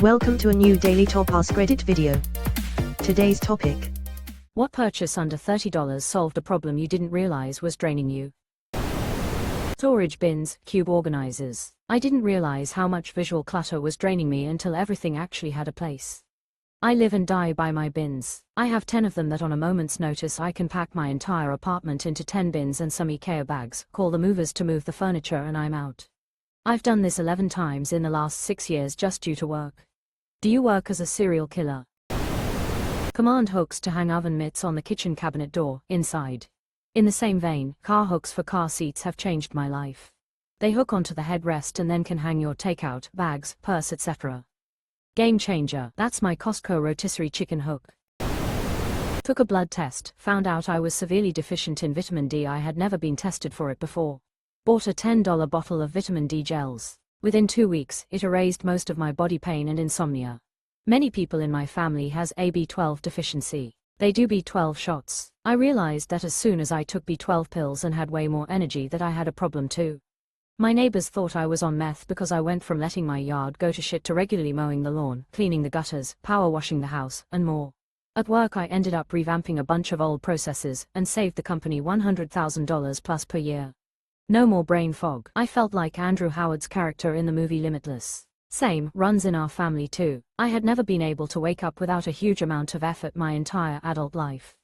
Welcome to a new Daily Top Askreddit video. Today's topic: what purchase under $30 solved a problem you didn't realize was draining you? Storage bins, cube organizers. I didn't realize how much visual clutter was draining me until everything actually had a place. I live and die by my bins. I have 10 of them that on a moment's notice I can pack my entire apartment into 10 bins and some IKEA bags, call the movers to move the furniture and I'm out. I've done this 11 times in the last 6 years just due to work. Do you work as a serial killer? Command hooks to hang oven mitts on the kitchen cabinet door, inside. In the same vein, car hooks for car seats have changed my life. They hook onto the headrest and then can hang your takeout, bags, purse, etc. Game changer, that's my Costco rotisserie chicken hook. Took a blood test, found out I was severely deficient in vitamin D. I had never been tested for it before. Bought a $10 bottle of vitamin D gels. Within 2 weeks, it erased most of my body pain and insomnia. Many people in my family has a B12 deficiency. They do B12 shots. I realized that as soon as I took B12 pills and had way more energy that I had a problem too. My neighbors thought I was on meth because I went from letting my yard go to shit to regularly mowing the lawn, cleaning the gutters, power washing the house, and more. At work I ended up revamping a bunch of old processes and saved the company $100,000 plus per year. No more brain fog. I felt like Andrew Howard's character in the movie Limitless. Same runs in our family too. I had never been able to wake up without a huge amount of effort my entire adult life.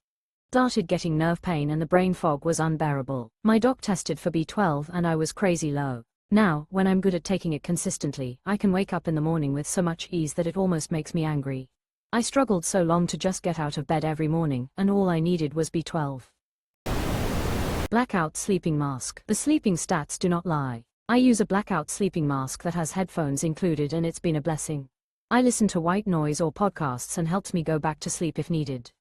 Started getting nerve pain and the brain fog was unbearable. My doc tested for B12 and I was crazy low. Now, when I'm good at taking it consistently, I can wake up in the morning with so much ease that it almost makes me angry. I struggled so long to just get out of bed every morning, and all I needed was B12. Blackout sleeping mask. The sleeping stats do not lie. I use a blackout sleeping mask that has headphones included and it's been a blessing. I listen to white noise or podcasts and helps me go back to sleep if needed.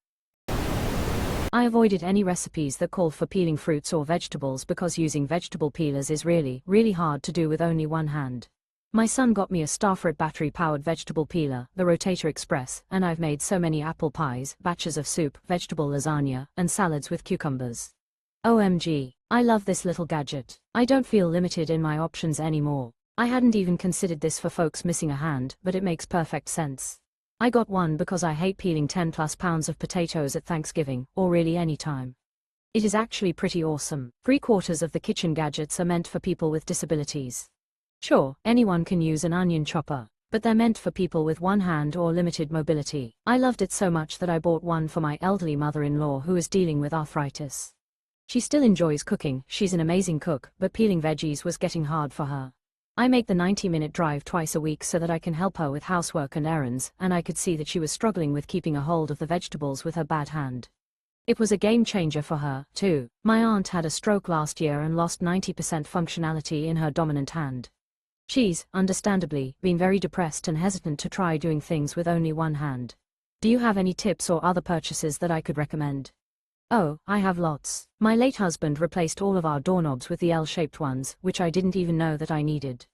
I avoided any recipes that called for peeling fruits or vegetables because using vegetable peelers is really hard to do with only one hand. My son got me a Starfruit battery-powered vegetable peeler, the Rotator Express, and I've made so many apple pies, batches of soup, vegetable lasagna, and salads with cucumbers. OMG, I love this little gadget. I don't feel limited in my options anymore. I hadn't even considered this for folks missing a hand, but it makes perfect sense. I got one because I hate peeling 10+ pounds of potatoes at Thanksgiving, or really any time. It is actually pretty awesome. 3/4 of the kitchen gadgets are meant for people with disabilities. Sure, anyone can use an onion chopper, but they're meant for people with one hand or limited mobility. I loved it so much that I bought one for my elderly mother-in-law who is dealing with arthritis. She still enjoys cooking, she's an amazing cook, but peeling veggies was getting hard for her. I make the 90-minute drive twice a week so that I can help her with housework and errands, and I could see that she was struggling with keeping a hold of the vegetables with her bad hand. It was a game changer for her, too. My aunt had a stroke last year and lost 90% functionality in her dominant hand. She's, understandably, been very depressed and hesitant to try doing things with only one hand. Do you have any tips or other purchases that I could recommend? Oh, I have lots. My late husband replaced all of our doorknobs with the L-shaped ones, which I didn't even know that I needed.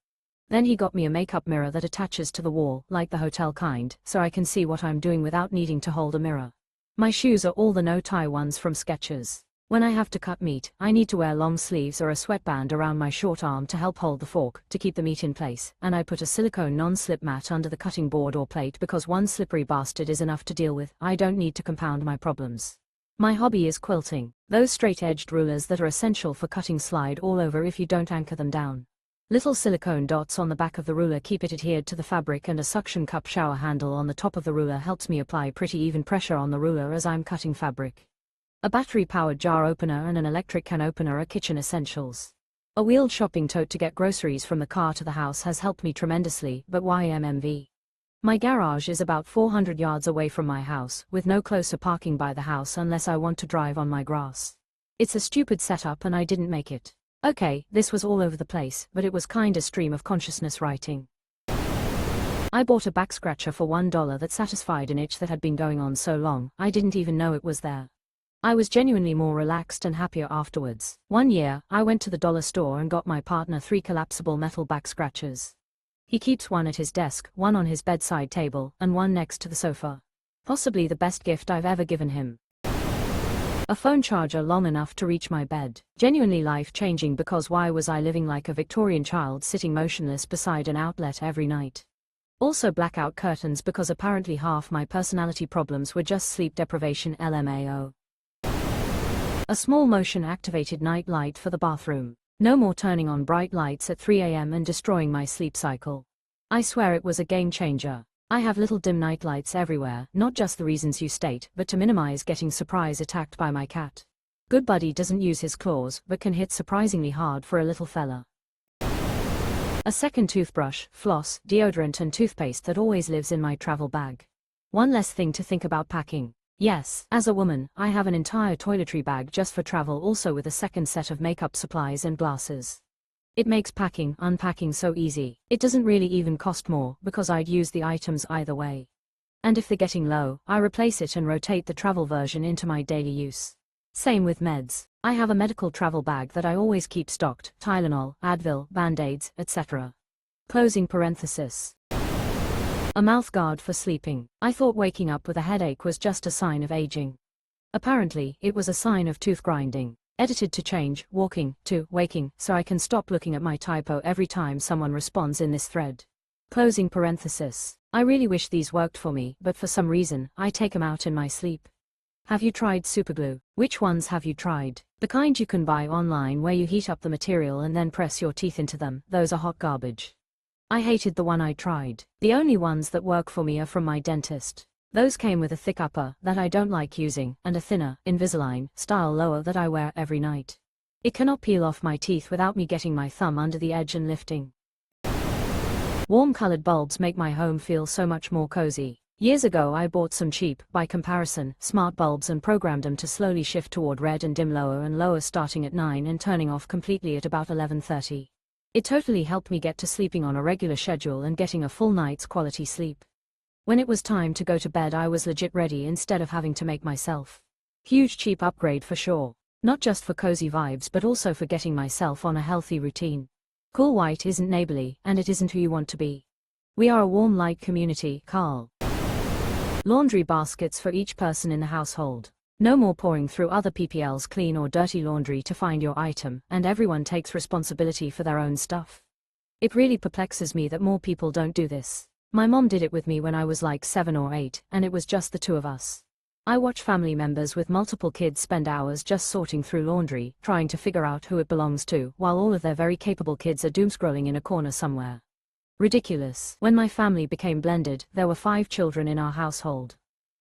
Then he got me a makeup mirror that attaches to the wall, like the hotel kind, so I can see what I'm doing without needing to hold a mirror. My shoes are all the no-tie ones from Skechers. When I have to cut meat, I need to wear long sleeves or a sweatband around my short arm to help hold the fork, to keep the meat in place, and I put a silicone non-slip mat under the cutting board or plate because one slippery bastard is enough to deal with. I don't need to compound my problems. My hobby is quilting. Those straight-edged rulers that are essential for cutting slide all over if you don't anchor them down. Little silicone dots on the back of the ruler keep it adhered to the fabric, and a suction cup shower handle on the top of the ruler helps me apply pretty even pressure on the ruler as I'm cutting fabric. A battery-powered jar opener and an electric can opener are kitchen essentials. A wheeled shopping tote to get groceries from the car to the house has helped me tremendously, but why MMV? My garage is about 400 yards away from my house, with no closer parking by the house unless I want to drive on my grass. It's a stupid setup and I didn't make it. Okay, this was all over the place, but it was kinda stream of consciousness writing. I bought a back scratcher for $1 that satisfied an itch that had been going on so long, I didn't even know it was there. I was genuinely more relaxed and happier afterwards. One year, I went to the dollar store and got my partner 3 collapsible metal back scratchers. He keeps one at his desk, one on his bedside table, and one next to the sofa. Possibly the best gift I've ever given him. A phone charger long enough to reach my bed. Genuinely life-changing because why was I living like a Victorian child sitting motionless beside an outlet every night? Also blackout curtains because apparently half my personality problems were just sleep deprivation LMAO. A small motion-activated night light for the bathroom. No more turning on bright lights at 3 a.m. and destroying my sleep cycle. I swear it was a game changer. I have little dim night lights everywhere, not just the reasons you state, but to minimize getting surprise attacked by my cat. Good Buddy doesn't use his claws, but can hit surprisingly hard for a little fella. A second toothbrush, floss, deodorant and toothpaste that always lives in my travel bag. One less thing to think about packing. Yes, as a woman, I have an entire toiletry bag just for travel, also with a second set of makeup supplies and glasses. It makes packing, unpacking so easy. It doesn't really even cost more, because I'd use the items either way. And if they're getting low, I replace it and rotate the travel version into my daily use. Same with meds. I have a medical travel bag that I always keep stocked, Tylenol, Advil, Band-Aids, etc. Closing parenthesis. A mouth guard for sleeping. I thought waking up with a headache was just a sign of aging. Apparently, it was a sign of tooth grinding. Edited to change, walking, to waking, so I can stop looking at my typo every time someone responds in this thread. Closing parenthesis. I really wish these worked for me, but for some reason, I take them out in my sleep. Have you tried superglue? Which ones have you tried? The kind you can buy online where you heat up the material and then press your teeth into them, those are hot garbage. I hated the one I tried. The only ones that work for me are from my dentist. Those came with a thick upper, that I don't like using, and a thinner, Invisalign, style lower that I wear every night. It cannot peel off my teeth without me getting my thumb under the edge and lifting. Warm-colored bulbs make my home feel so much more cozy. Years ago I bought some cheap, by comparison, smart bulbs and programmed them to slowly shift toward red and dim lower and lower starting at 9 and turning off completely at about 11:30. It totally helped me get to sleeping on a regular schedule and getting a full night's quality sleep. When it was time to go to bed I was legit ready instead of having to make myself. Huge cheap upgrade for sure. Not just for cozy vibes but also for getting myself on a healthy routine. Cool white isn't neighborly, and it isn't who you want to be. We are a warm light community, Carl. Laundry baskets for each person in the household. No more pouring through other PPL's clean or dirty laundry to find your item, and everyone takes responsibility for their own stuff. It really perplexes me that more people don't do this. My mom did it with me when I was like 7 or 8, and it was just the two of us. I watch family members with multiple kids spend hours just sorting through laundry, trying to figure out who it belongs to, while all of their very capable kids are doomscrolling in a corner somewhere. Ridiculous. When my family became blended, there were 5 children in our household.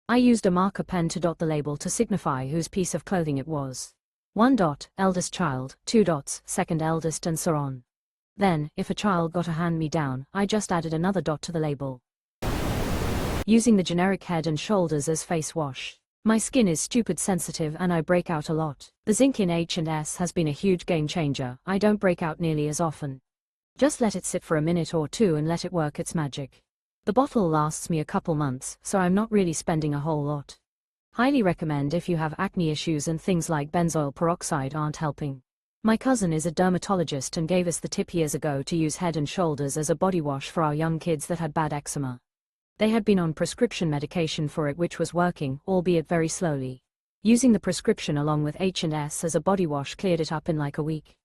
I used a marker pen to dot the label to signify whose piece of clothing it was. 1 dot, eldest child, 2 dots, second eldest, and so on. Then, if a child got a hand-me-down, I just added another dot to the label. Using the generic Head and Shoulders as face wash. My skin is stupid sensitive and I break out a lot. The zinc in H&S has been a huge game changer. I don't break out nearly as often. Just let it sit for a minute or two and let it work its magic. The bottle lasts me a couple months, so I'm not really spending a whole lot. Highly recommend if you have acne issues and things like benzoyl peroxide aren't helping. My cousin is a dermatologist and gave us the tip years ago to use Head and Shoulders as a body wash for our young kids that had bad eczema. They had been on prescription medication for it which was working, albeit very slowly. Using the prescription along with H&S as a body wash cleared it up in like a week.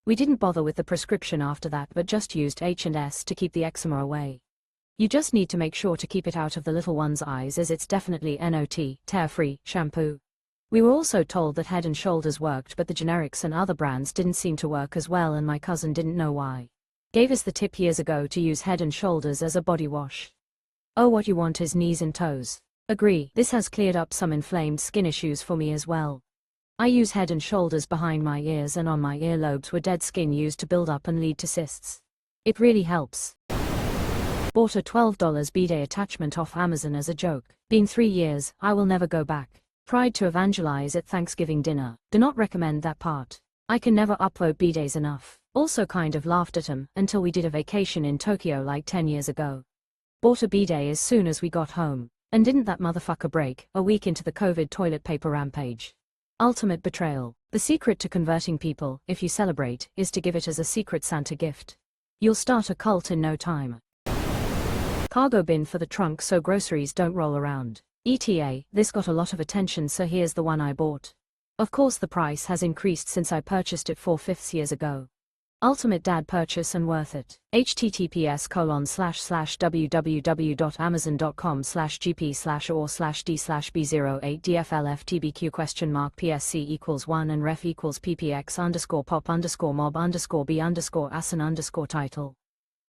We didn't bother with the prescription after that but just used H&S to keep the eczema away. You just need to make sure to keep it out of the little one's eyes as it's definitely NOT, tear-free, shampoo. We were also told that Head and Shoulders worked but the generics and other brands didn't seem to work as well and my cousin didn't know why. Gave us the tip years ago to use Head and Shoulders as a body wash. Oh, what you want is knees and toes. Agree, this has cleared up some inflamed skin issues for me as well. I use Head and Shoulders behind my ears and on my earlobes where dead skin used to build up and lead to cysts. It really helps. Bought a $12 bidet attachment off Amazon as a joke. Been 3 years, I will never go back. Tried to evangelize at Thanksgiving dinner. Do not recommend that part. I can never upvote bidets enough. Also kind of laughed at them until we did a vacation in Tokyo like 10 years ago. Bought a bidet as soon as we got home. And didn't that motherfucker break, a week into the COVID toilet paper rampage. Ultimate betrayal. The secret to converting people, if you celebrate, is to give it as a secret Santa gift. You'll start a cult in no time. Cargo bin for the trunk so groceries don't roll around. ETA, this got a lot of attention so here's the one I bought. Of course the price has increased since I purchased it 4/5 years ago. Ultimate dad purchase and worth it. https://www.amazon.com/gp/or/d/b08dflftbq PSC equals 1 and ref equals ppx_pop_mob_b_asin_title.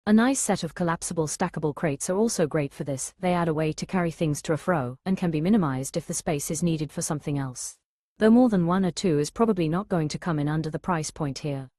A nice set of collapsible stackable crates are also great for this. They add a way to carry things to a fro, and can be minimized if the space is needed for something else. Though more than one or two is probably not going to come in under the price point here.